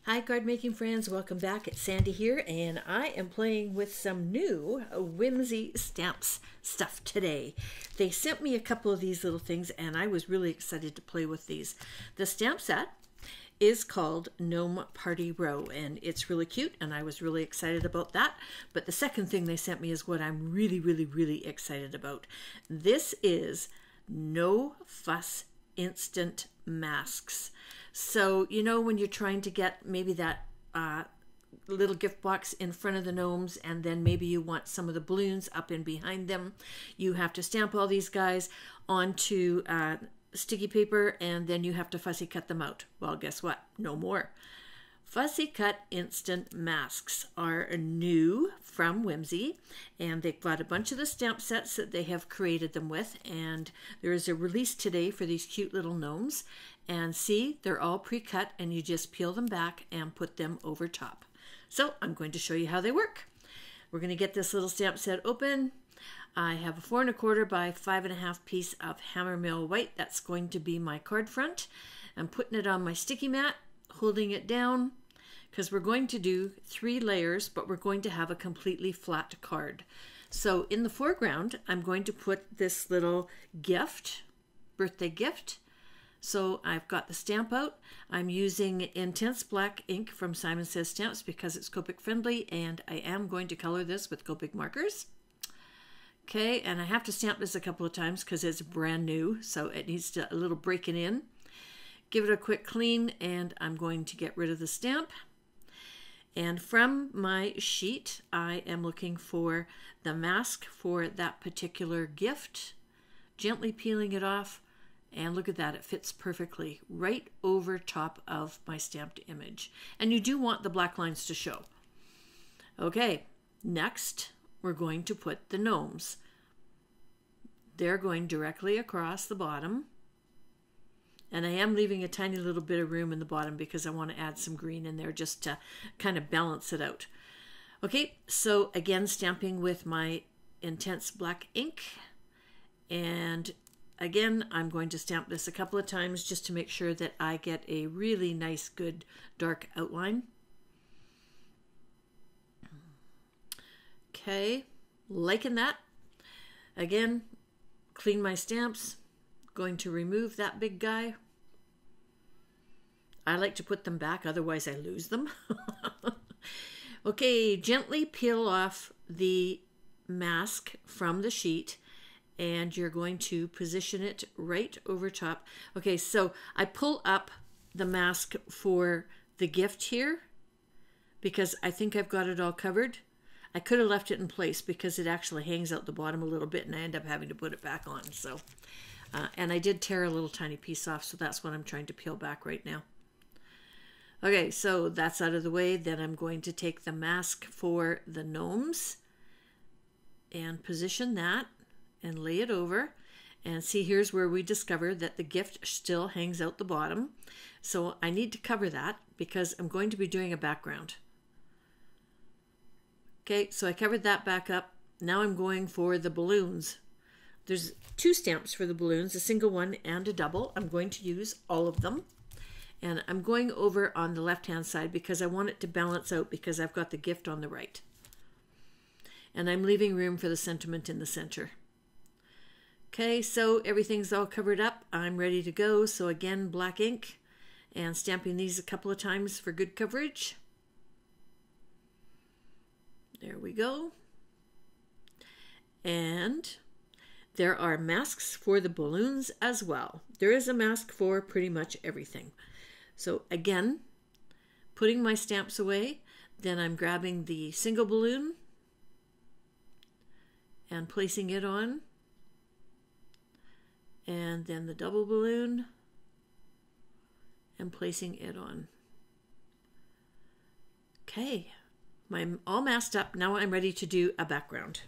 Hi card making friends, welcome back. It's Sandy here and I am playing with some new Whimsy stamps stuff today. They sent me a couple of these little things and I was really excited to play with these. The stamp set is called Gnome Party Row and it's really cute and I was really excited about that. But the second thing they sent me is what I'm really excited about. This is NoFuss instant masks. So, you know, when you're trying to get maybe that little gift box in front of the gnomes and then maybe you want some of the balloons up in behind them, you have to stamp all these guys onto sticky paper and then you have to fussy cut them out. Well, guess what? No more. Fussy cut instant masks are new from Whimsy and they've got a bunch of the stamp sets that they have created them with, and there is a release today for these cute little gnomes. And see, they're all pre-cut and you just peel them back and put them over top. So I'm going to show you how they work. We're going to get this little stamp set open. I have a 4 1/4 by 5.5 piece of Hammermill white. That's going to be my card front. I'm putting it on my sticky mat, holding it down, because we're going to do 3 layers, but we're going to have a completely flat card. So in the foreground, I'm going to put this little gift, birthday gift. So I've got the stamp out. I'm using intense black ink from Simon Says Stamps because it's Copic friendly, and I am going to color this with Copic markers. Okay, and I have to stamp this a couple of times because it's brand new, so it needs a little breaking in. Give it a quick clean, and I'm going to get rid of the stamp. And from my sheet, I am looking for the mask for that particular gift, gently peeling it off. And look at that, it fits perfectly right over top of my stamped image. And you do want the black lines to show. Okay, next we're going to put the gnomes. They're going directly across the bottom. And I am leaving a tiny little bit of room in the bottom because I want to add some green in there just to kind of balance it out. Okay, so again, stamping with my intense black ink. And again, I'm going to stamp this a couple of times just to make sure that I get a really nice, good, dark outline. Okay, liking that. Again, clean my stamps. Going to remove that big guy. I like to put them back, otherwise I lose them. Okay, gently peel off the mask from the sheet. And you're going to position it right over top. Okay, so I pull up the mask for the gift here because I think I've got it all covered. I could have left it in place because it actually hangs out the bottom a little bit and I end up having to put it back on. So, and I did tear a little tiny piece off, so that's what I'm trying to peel back right now. Okay, so that's out of the way. Then I'm going to take the mask for the gnomes and position that and lay it over. And see, here's where we discover that the gift still hangs out the bottom. So I need to cover that because I'm going to be doing a background. Okay, so I covered that back up. Now I'm going for the balloons. There's 2 stamps for the balloons, a single one and a double. I'm going to use all of them. And I'm going over on the left-hand side because I want it to balance out because I've got the gift on the right. And I'm leaving room for the sentiment in the center. Okay, so everything's all covered up. I'm ready to go. So again, black ink and stamping these a couple of times for good coverage. There we go. And there are masks for the balloons as well. There is a mask for pretty much everything. So again, putting my stamps away, then I'm grabbing the single balloon and placing it on. And then the double balloon and placing it on. Okay, I'm all masked up. Now I'm ready to do a background.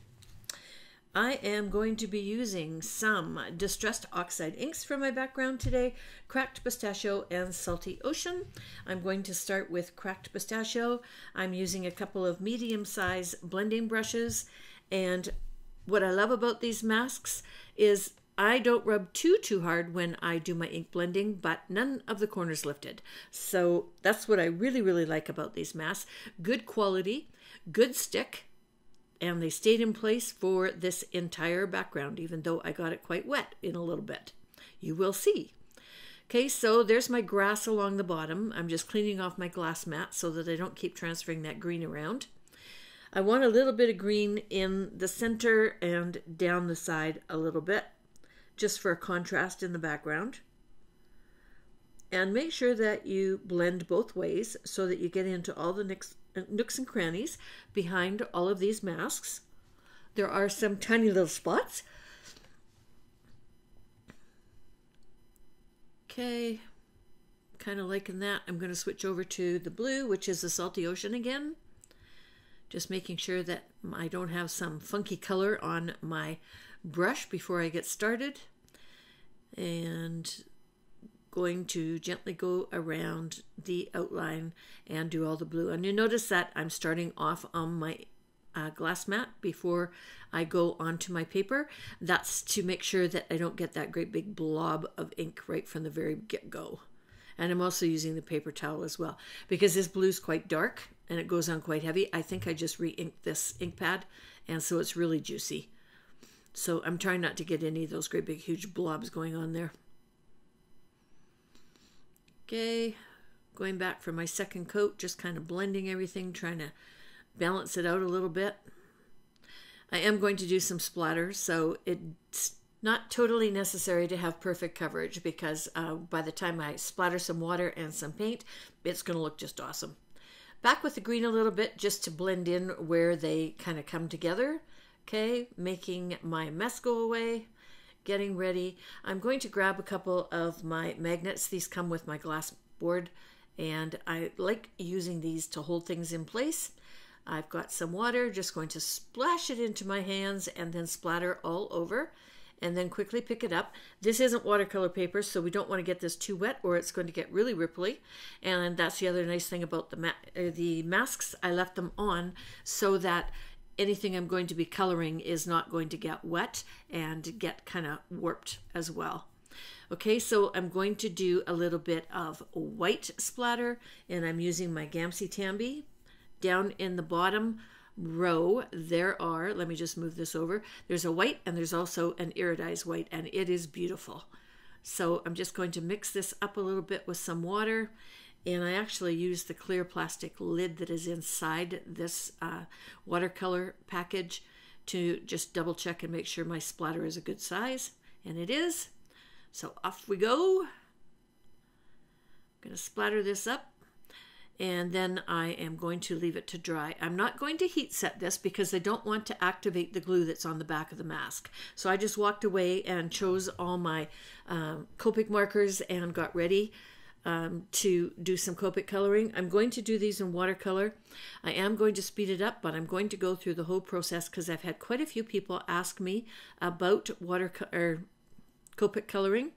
I am going to be using some distressed oxide inks for my background today, Cracked Pistachio and Salty Ocean. I'm going to start with Cracked Pistachio. I'm using a couple of medium-size blending brushes, and what I love about these masks is I don't rub too hard when I do my ink blending, but none of the corners lifted. So that's what I really like about these masks. Good quality, good stick, and they stayed in place for this entire background, even though I got it quite wet in a little bit. You will see. Okay, so there's my grass along the bottom. I'm just cleaning off my glass mat so that I don't keep transferring that green around. I want a little bit of green in the center and down the side a little bit, just for a contrast in the background. And make sure that you blend both ways so that you get into all the nooks and crannies behind all of these masks. There are some tiny little spots. Okay, kind of liking that. I'm going to switch over to the blue, which is the Salty Ocean again. Just making sure that I don't have some funky color on my brush before I get started. And going to gently go around the outline and do all the blue. And you notice that I'm starting off on my glass mat before I go onto my paper. That's to make sure that I don't get that great big blob of ink right from the very get-go. And I'm also using the paper towel as well, because this blue is quite dark and it goes on quite heavy. I think I just re-inked this ink pad, and so it's really juicy. So I'm trying not to get any of those great big huge blobs going on there. Okay, going back for my second coat, just kind of blending everything, trying to balance it out a little bit. I am going to do some splatter, so it's not totally necessary to have perfect coverage, because by the time I splatter some water and some paint, it's going to look just awesome. Back with the green a little bit, just to blend in where they kind of come together. Okay, making my mess go away, getting ready. I'm going to grab a couple of my magnets. These come with my glass board, and I like using these to hold things in place. I've got some water, just going to splash it into my hands and then splatter all over, and then quickly pick it up. This isn't watercolor paper, so we don't want to get this too wet or it's going to get really ripply. And that's the other nice thing about the masks. I left them on so that anything I'm going to be coloring is not going to get wet and get kind of warped as well. Okay, so I'm going to do a little bit of white splatter, and I'm using my Gansai Tambi. Down in the bottom row, there are, let me just move this over, there's a white and there's also an iridized white, and it is beautiful. So I'm just going to mix this up a little bit with some water, and I actually use the clear plastic lid that is inside this watercolor package to just double check and make sure my splatter is a good size, and it is. So off we go. I'm going to splatter this up, and then I am going to leave it to dry. I'm not going to heat set this because I don't want to activate the glue that's on the back of the mask. So I just walked away and chose all my Copic markers and got ready to do some Copic coloring. I'm going to do these in watercolor. I am going to speed it up, but I'm going to go through the whole process because I've had quite a few people ask me about Copic coloring.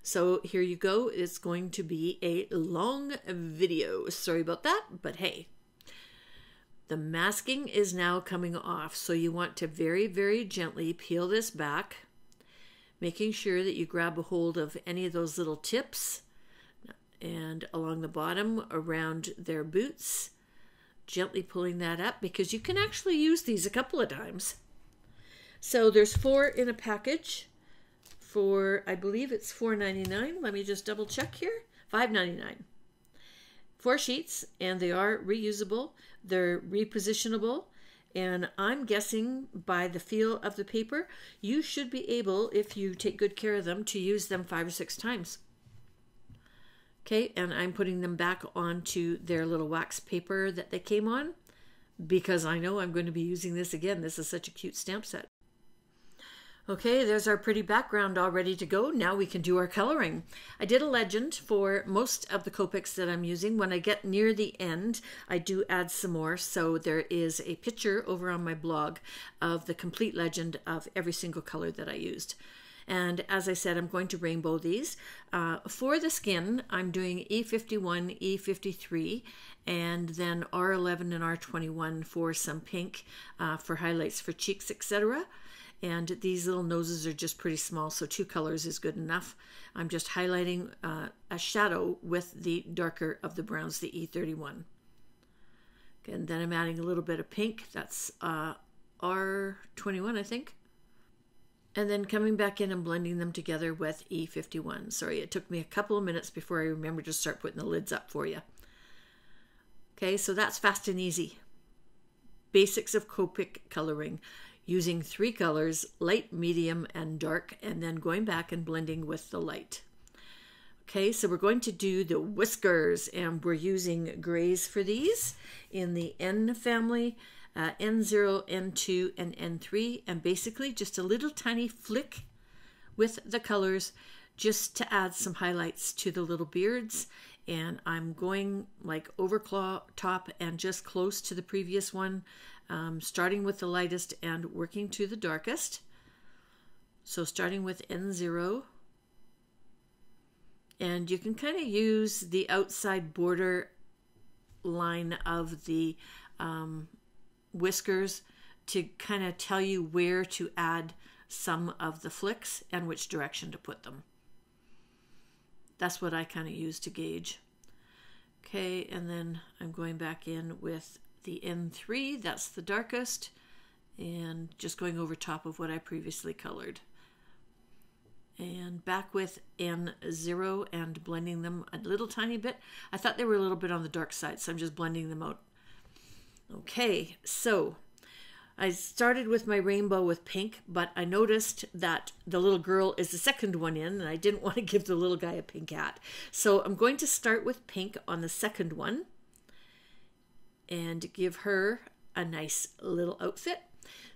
So here you go. It's going to be a long video. Sorry about that, but hey. The masking is now coming off, so you want to very gently peel this back, making sure that you grab a hold of any of those little tips and along the bottom around their boots, gently pulling that up, because you can actually use these a couple of times. So there's 4 in a package. For, I believe it's $4.99. Let me just double check here. $5.99. 4 sheets, and they are reusable. They're repositionable, and I'm guessing by the feel of the paper, you should be able, if you take good care of them, to use them 5 or 6 times. Okay, and I'm putting them back onto their little wax paper that they came on, because I know I'm going to be using this again. This is such a cute stamp set. Okay, there's our pretty background all ready to go. Now we can do our coloring. I did a legend for most of the Copics that I'm using. When I get near the end, I do add some more. So there is a picture over on my blog of the complete legend of every single color that I used. And as I said, I'm going to rainbow these. For the skin, I'm doing E51, E53, and then R11 and R21 for some pink for highlights for cheeks, etc. And these little noses are just pretty small, so 2 colors is good enough. I'm just highlighting a shadow with the darker of the browns, the E31. Okay, and then I'm adding a little bit of pink. That's R21, I think. And then coming back in and blending them together with E51. Sorry, it took me a couple of minutes before I remembered to start putting the lids up for you. Okay, so that's fast and easy. Basics of Copic coloring, using 3 colors, light, medium, and dark, and then going back and blending with the light. Okay, so we're going to do the whiskers, and we're using grays for these in the N family, N0, N2, and N3, and basically just a little tiny flick with the colors just to add some highlights to the little beards. And I'm going like over top and just close to the previous one, starting with the lightest and working to the darkest. So starting with N0, and you can kind of use the outside border line of the whiskers to kind of tell you where to add some of the flicks and which direction to put them. That's what I kind of use to gauge. Okay, and then I'm going back in with the N3, that's the darkest, and just going over top of what I previously colored. And back with N0 and blending them a little tiny bit. I thought they were a little bit on the dark side, so I'm just blending them out. Okay, so I started with my rainbow with pink, but I noticed that the little girl is the second one in, and I didn't want to give the little guy a pink hat. So I'm going to start with pink on the second one and give her a nice little outfit.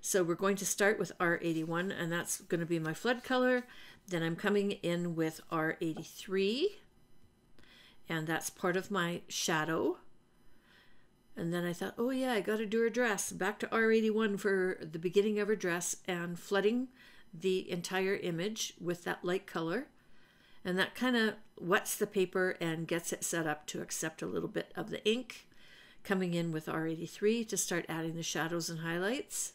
So we're going to start with R81, and that's going to be my flood color. Then I'm coming in with R83, and that's part of my shadow. And then I thought, oh yeah, I got to do her dress. Back to R81 for the beginning of her dress, and flooding the entire image with that light color. And that kind of wets the paper and gets it set up to accept a little bit of the ink. Coming in with R83 to start adding the shadows and highlights.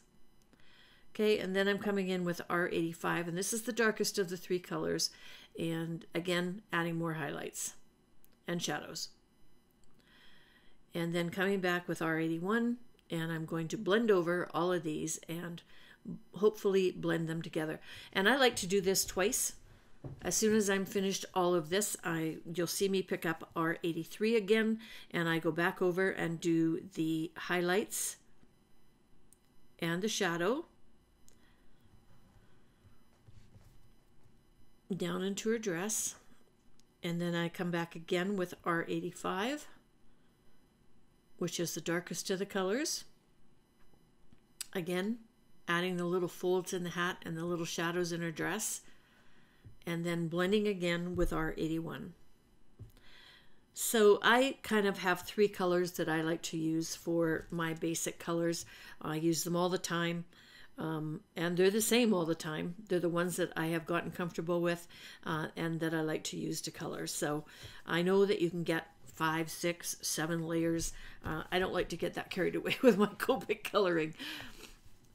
Okay, and then I'm coming in with R85, and this is the darkest of the 3 colors. And again, adding more highlights and shadows. And then coming back with R81, and I'm going to blend over all of these and hopefully blend them together. And I like to do this twice. As soon as I'm finished all of this, you'll see me pick up R83 again, and I go back over and do the highlights and the shadow down into her dress. And then I come back again with R85, which is the darkest of the colors. Again, adding the little folds in the hat and the little shadows in her dress, and then blending again with R81. So I kind of have 3 colors that I like to use for my basic colors. I use them all the time, and they're the same all the time. They're the ones that I have gotten comfortable with and that I like to use to color. So I know that you can get 5, 6, 7 layers. I don't like to get that carried away with my Copic coloring.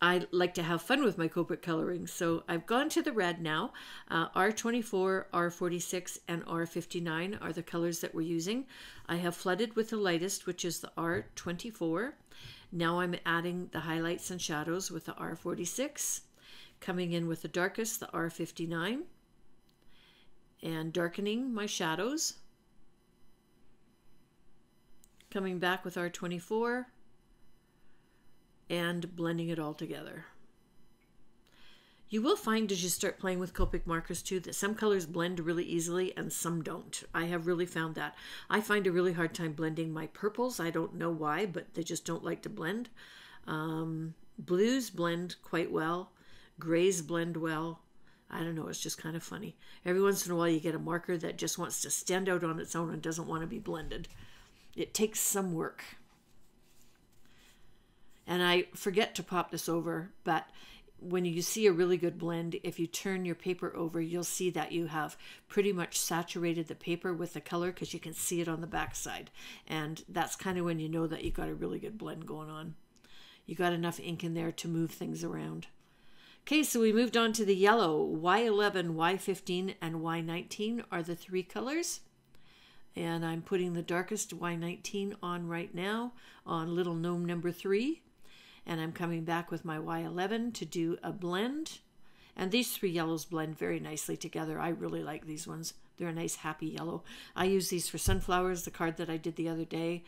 I like to have fun with my Copic coloring. So I've gone to the red now. R24, R46, and R59 are the colors that we're using. I have flooded with the lightest, which is the R24. Now I'm adding the highlights and shadows with the R46. Coming in with the darkest, the R59. And darkening my shadows. Coming back with R24 and blending it all together. You will find as you start playing with Copic markers too that some colors blend really easily and some don't. I have really found that. I find a really hard time blending my purples. I don't know why, but they just don't like to blend. Blues blend quite well. Grays blend well. I don't know, it's just kind of funny. Every once in a while you get a marker that just wants to stand out on its own and doesn't want to be blended. It takes some work. And I forget to pop this over, but when you see a really good blend, if you turn your paper over, you'll see that you have pretty much saturated the paper with the color because you can see it on the back side. And that's kind of when you know that you got a really good blend going on. You got enough ink in there to move things around. Okay, so we moved on to the yellow. Y11, Y15, and Y19 are the three colors. And I'm putting the darkest Y19 on right now on little gnome number 3. And I'm coming back with my Y11 to do a blend. And these three yellows blend very nicely together. I really like these ones. They're a nice happy yellow. I use these for sunflowers. The card that I did the other day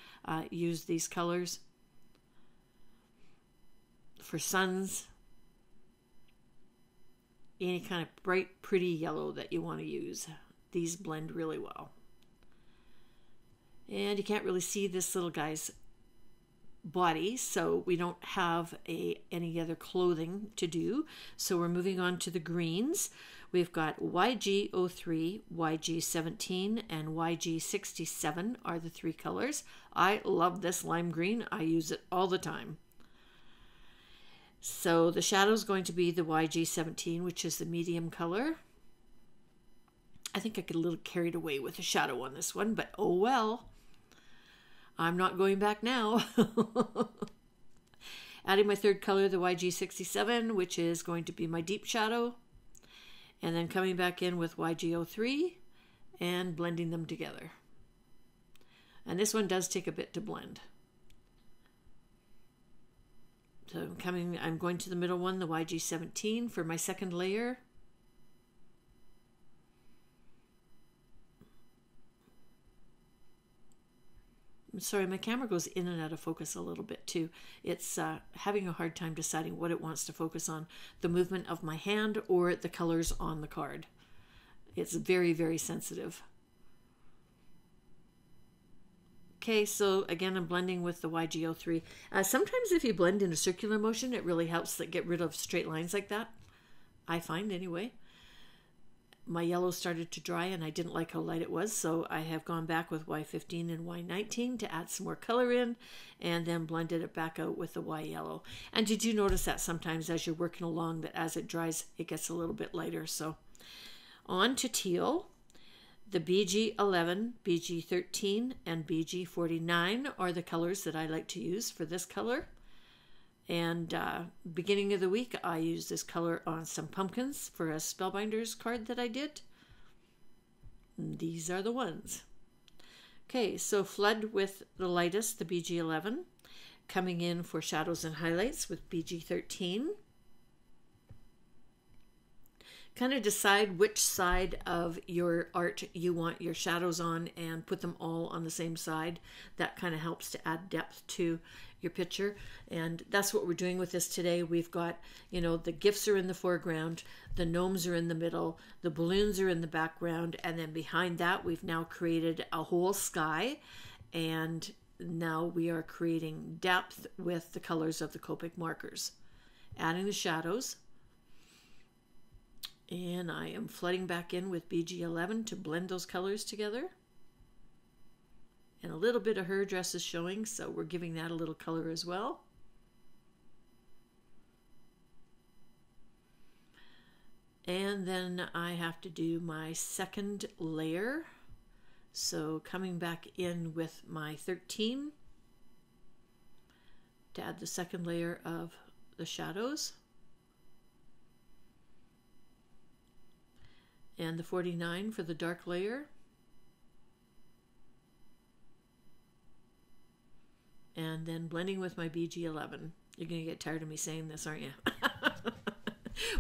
used these colors. For suns, any kind of bright, pretty yellow that you want to use. These blend really well. And you can't really see this little guy's body, so we don't have any other clothing to do. So we're moving on to the greens. We've got YG03, YG17, and YG67 are the three colors. I love this lime green. I use it all the time. So the shadow is going to be the YG17, which is the medium color. I think I get a little carried away with the shadow on this one, but oh well. I'm not going back now. Adding my third color, the YG67, which is going to be my deep shadow. And then coming back in with YG03 and blending them together. And this one does take a bit to blend. So I'm going to the middle one, the YG17 for my second layer. I'm sorry, my camera goes in and out of focus a little bit too. It's having a hard time deciding what it wants to focus on, the movement of my hand or the colors on the card. It's very, very sensitive. Okay, so again, I'm blending with the YG03. Sometimes if you blend in a circular motion, it really helps to get rid of straight lines like that. I find anyway. My yellow started to dry and I didn't like how light it was, so I have gone back with Y15 and Y19 to add some more color in and then blended it back out with the Y yellow. And did you notice that sometimes as you're working along that as it dries, it gets a little bit lighter? So on to teal. The BG11, BG13, and BG49 are the colors that I like to use for this color. And beginning of the week, I used this color on some pumpkins for a Spellbinders card that I did. And these are the ones. Okay, so flood with the lightest, the BG11. Coming in for shadows and highlights with BG13. Kind of decide which side of your art you want your shadows on and put them all on the same side. That kind of helps to add depth to your picture. And that's what we're doing with this today. We've got, you know, the gifts are in the foreground, the gnomes are in the middle, the balloons are in the background, and then behind that we've now created a whole sky. And now we are creating depth with the colors of the Copic markers. Adding the shadows. And I am flooding back in with BG11 to blend those colors together. And a little bit of her dress is showing, so we're giving that a little color as well. And then I have to do my second layer. So coming back in with my 13 to add the second layer of the shadows. And the 49 for the dark layer. And then blending with my BG11. You're going to get tired of me saying this, aren't you?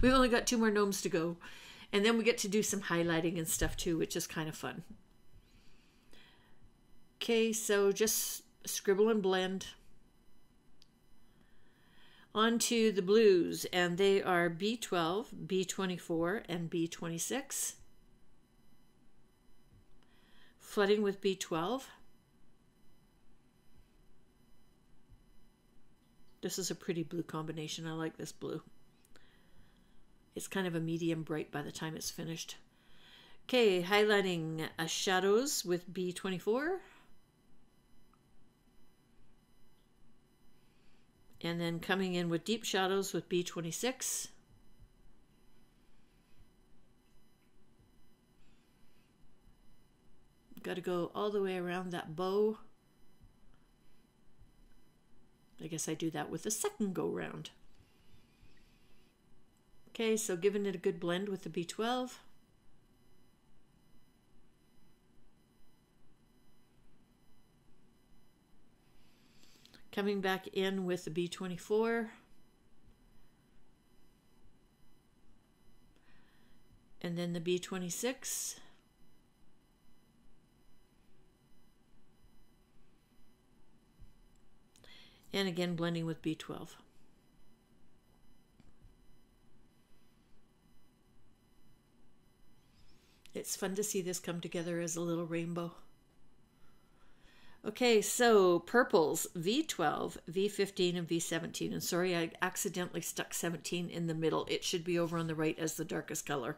We've only got 2 more gnomes to go. And then we get to do some highlighting and stuff too, which is kind of fun. Okay, so just scribble and blend. On to the blues, and they are B12, B24, and B26. Flooding with B12. This is a pretty blue combination. I like this blue. It's kind of a medium bright by the time it's finished. Okay, highlighting shadows with B24. And then coming in with deep shadows with B26. Got to go all the way around that bow. I guess I do that with the second go round. Okay, so giving it a good blend with the B12. Coming back in with the B24. And then the B26. And again blending with B12. It's fun to see this come together as a little rainbow. Okay, so purples, V12, V15, and V17. And sorry, I accidentally stuck 17 in the middle. It should be over on the right as the darkest color.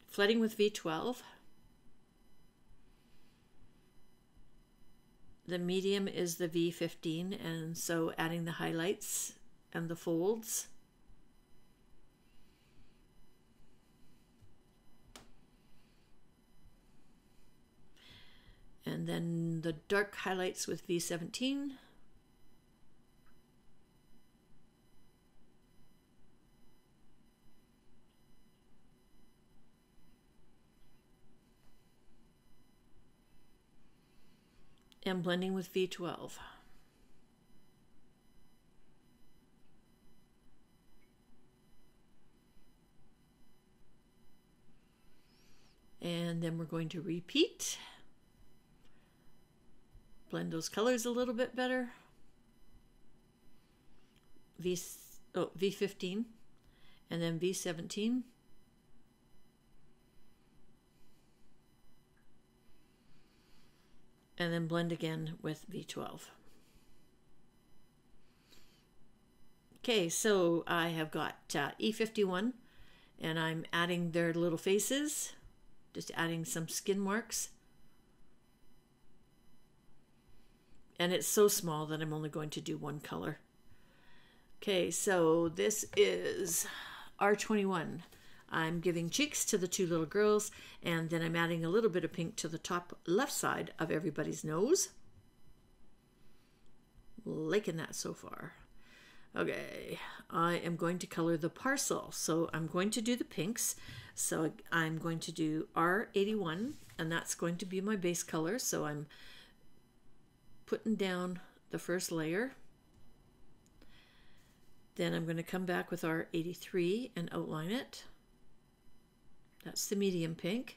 Flooding with V12. The medium is the V15, and so adding the highlights and the folds. And then the dark highlights with V17. And blending with V12. And then we're going to repeat. Blend those colors a little bit better. V15 and then V17. And then blend again with V12. Okay, so I have got E51 and I'm adding their little faces, just adding some skin marks. And it's so small that I'm only going to do one color. Okay, so this is R21. I'm giving cheeks to the two little girls, and then I'm adding a little bit of pink to the top left side of everybody's nose. Liking that so far. Okay, I am going to color the parcel. So I'm going to do the pinks. So I'm going to do R81, and that's going to be my base color. So I'm putting down the first layer. Then I'm going to come back with R83 and outline it. That's the medium pink.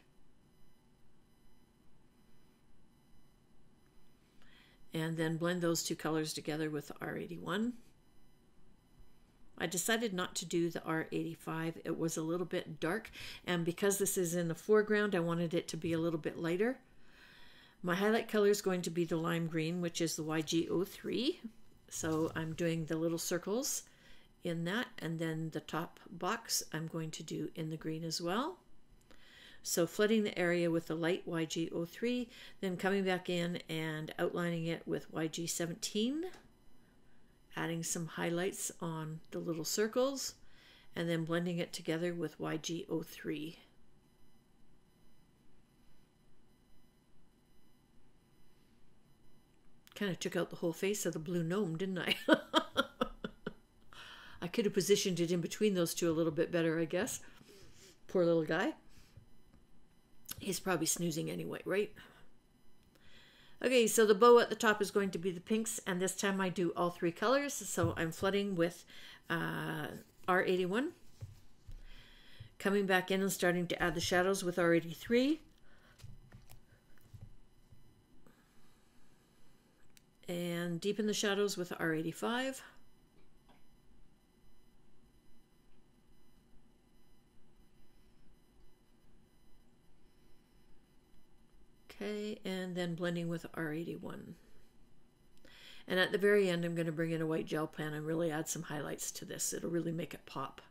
And then blend those two colors together with R81. I decided not to do the R85. It was a little bit dark, and because this is in the foreground, I wanted it to be a little bit lighter. My highlight color is going to be the lime green, which is the YG03. So I'm doing the little circles in that, and then the top box I'm going to do in the green as well. So flooding the area with the light YG03, then coming back in and outlining it with YG17, adding some highlights on the little circles, and then blending it together with YG03. Kind of took out the whole face of the blue gnome, didn't I? I could have positioned it in between those two a little bit better, I guess. Poor little guy. He's probably snoozing anyway, right? Okay, so the bow at the top is going to be the pinks, and this time I do all three colors. So I'm flooding with R81. Coming back in and starting to add the shadows with R83. And deepen the shadows with R85. Okay, and then blending with R81. And at the very end, I'm going to bring in a white gel pen and really add some highlights to this. It'll really make it pop.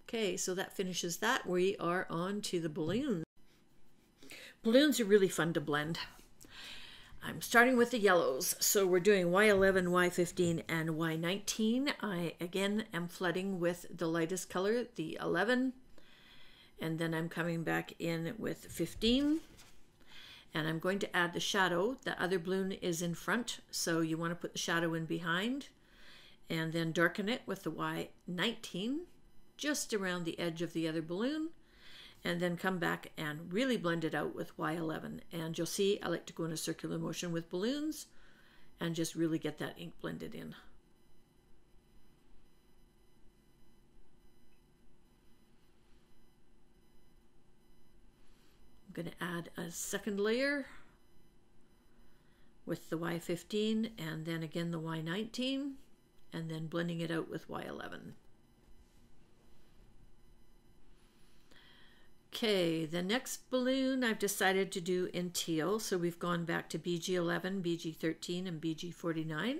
Okay, so that finishes that. We are on to the balloons. Balloons are really fun to blend. I'm starting with the yellows. So we're doing Y11, Y15, and Y19. I, again, am flooding with the lightest color, the 11. And then I'm coming back in with 15. And I'm going to add the shadow. The other balloon is in front, so you want to put the shadow in behind. And then darken it with the Y19, just around the edge of the other balloon. And then come back and really blend it out with Y11. And you'll see I like to go in a circular motion with balloons and just really get that ink blended in. I'm going to add a second layer with the Y15 and then again the Y19 and then blending it out with Y11. Okay, the next balloon I've decided to do in teal, so we've gone back to BG11, BG13, and BG49,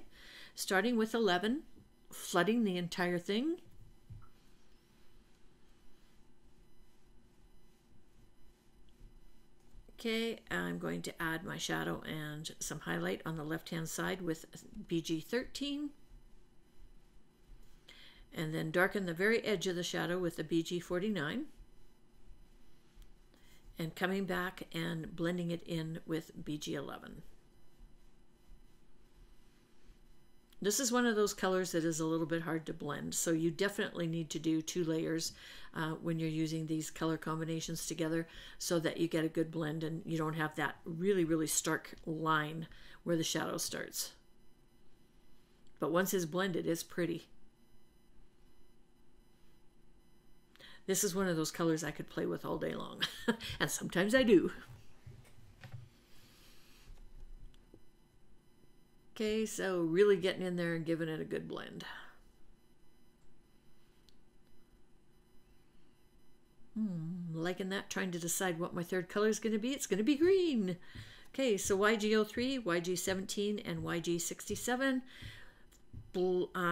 starting with 11, flooding the entire thing. Okay, I'm going to add my shadow and some highlight on the left-hand side with BG13, and then darken the very edge of the shadow with the BG49. And coming back and blending it in with BG11. This is one of those colors that is a little bit hard to blend, so you definitely need to do 2 layers when you're using these color combinations together so that you get a good blend and you don't have that really, really stark line where the shadow starts. But once it's blended, it's pretty. This is one of those colors I could play with all day long, and sometimes I do. Okay, so really getting in there and giving it a good blend. Liking that, trying to decide what my third color is going to be. It's going to be green. Okay, so YG03, YG17, and YG67,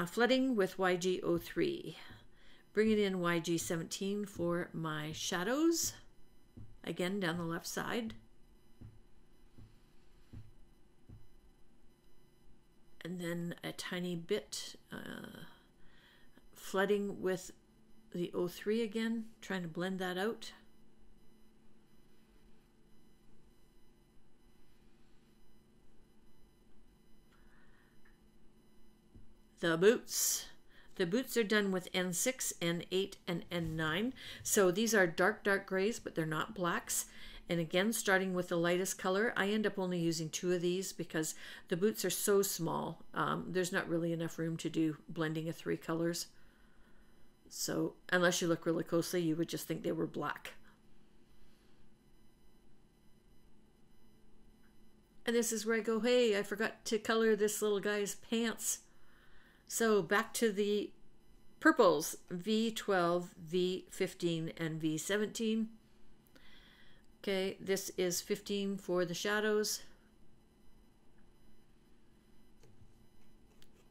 flooding with YG03. Bringing in YG17 for my shadows, again down the left side. And then a tiny bit flooding with the 03 again, trying to blend that out. The boots. The boots are done with N6, N8, and N9. So these are dark, dark grays, but they're not blacks. And again, starting with the lightest color, I end up only using 2 of these because the boots are so small. There's not really enough room to do blending of 3 colors. So unless you look really closely, you would just think they were black. And this is where I go, hey, I forgot to color this little guy's pants. So back to the purples, V12, V15, and V17. Okay, this is 15 for the shadows.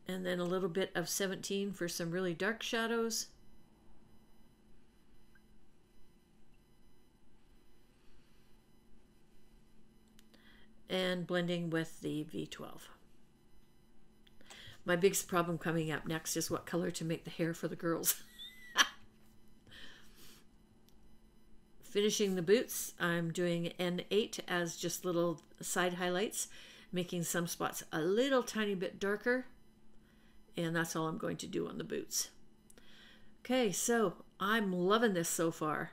And then a little bit of 17 for some really dark shadows. And blending with the V12. My biggest problem coming up next is what color to make the hair for the girls. Finishing the boots, I'm doing N8 as just little side highlights, making some spots a little tiny bit darker. And that's all I'm going to do on the boots. Okay, so I'm loving this so far.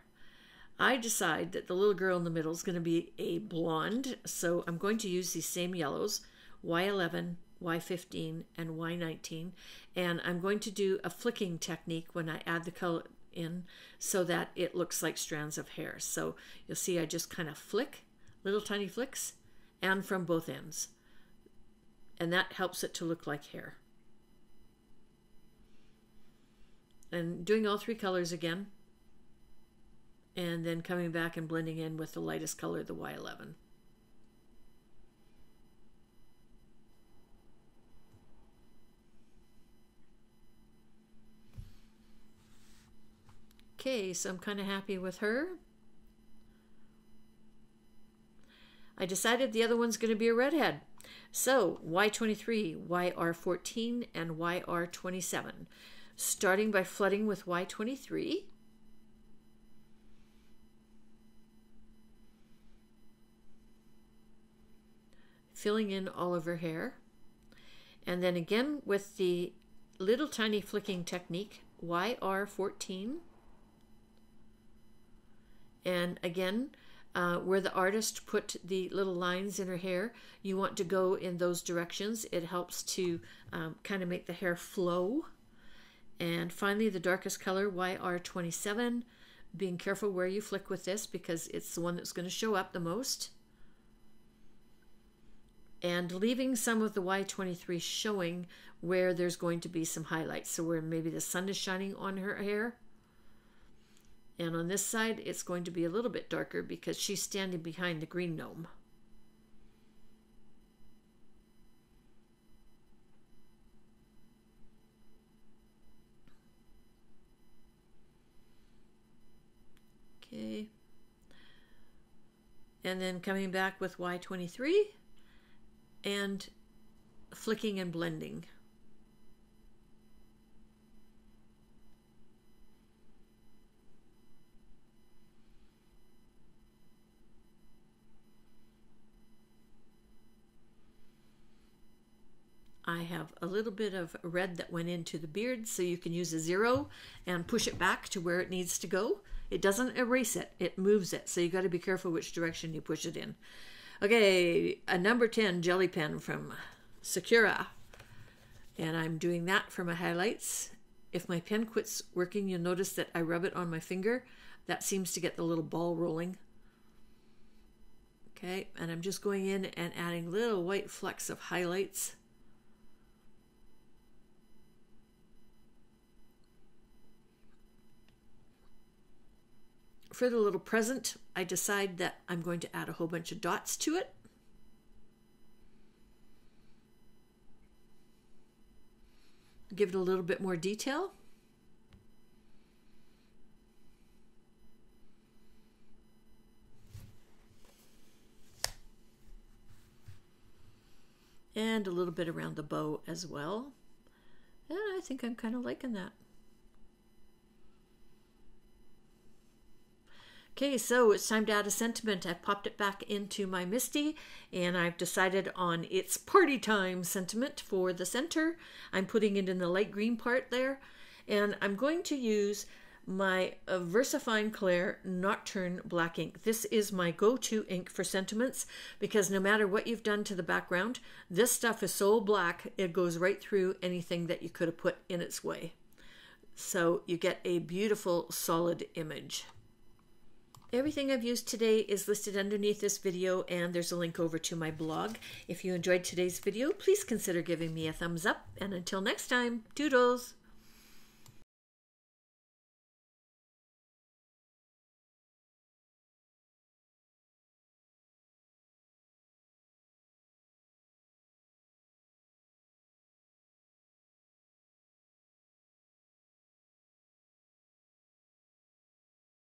I decide that the little girl in the middle is going to be a blonde, so I'm going to use these same yellows, Y11, Y15, and Y19, and I'm going to do a flicking technique when I add the color in so that it looks like strands of hair. So you'll see I just kind of flick, little tiny flicks, and from both ends. And that helps it to look like hair. And doing all 3 colors again, and then coming back and blending in with the lightest color, the Y11. Okay, so I'm kind of happy with her. I decided the other one's going to be a redhead. So Y23, YR14, and YR27. Starting by flooding with Y23. filling in all of her hair. And then again with the little tiny flicking technique, YR14. And again, where the artist put the little lines in her hair, you want to go in those directions. It helps to kind of make the hair flow. And finally, the darkest color, YR27. Being careful where you flick with this because it's the one that's going to show up the most. And leaving some of the Y23 showing where there's going to be some highlights. So where maybe the sun is shining on her hair. And on this side, it's going to be a little bit darker because she's standing behind the green gnome. Okay. And then coming back with Y23 and flicking and blending. I have a little bit of red that went into the beard, so you can use a 0 and push it back to where it needs to go. It doesn't erase it, it moves it, so you got to be careful which direction you push it in. Okay, a number 10 jelly pen from Sakura. And I'm doing that for my highlights. If my pen quits working, you'll notice that I rub it on my finger. That seems to get the little ball rolling. Okay, and I'm just going in and adding little white flecks of highlights. For the little present, I decide that I'm going to add a whole bunch of dots to it. Give it a little bit more detail. And a little bit around the bow as well. And I think I'm kind of liking that. Okay, so it's time to add a sentiment. I've popped it back into my Misty, and I've decided on its party time sentiment for the center. I'm putting it in the light green part there, and I'm going to use my VersaFine Clair Nocturne black ink. This is my go-to ink for sentiments because no matter what you've done to the background, this stuff is so black it goes right through anything that you could have put in its way. So you get a beautiful solid image. Everything I've used today is listed underneath this video, and there's a link over to my blog. If you enjoyed today's video, please consider giving me a thumbs up, and until next time, toodles!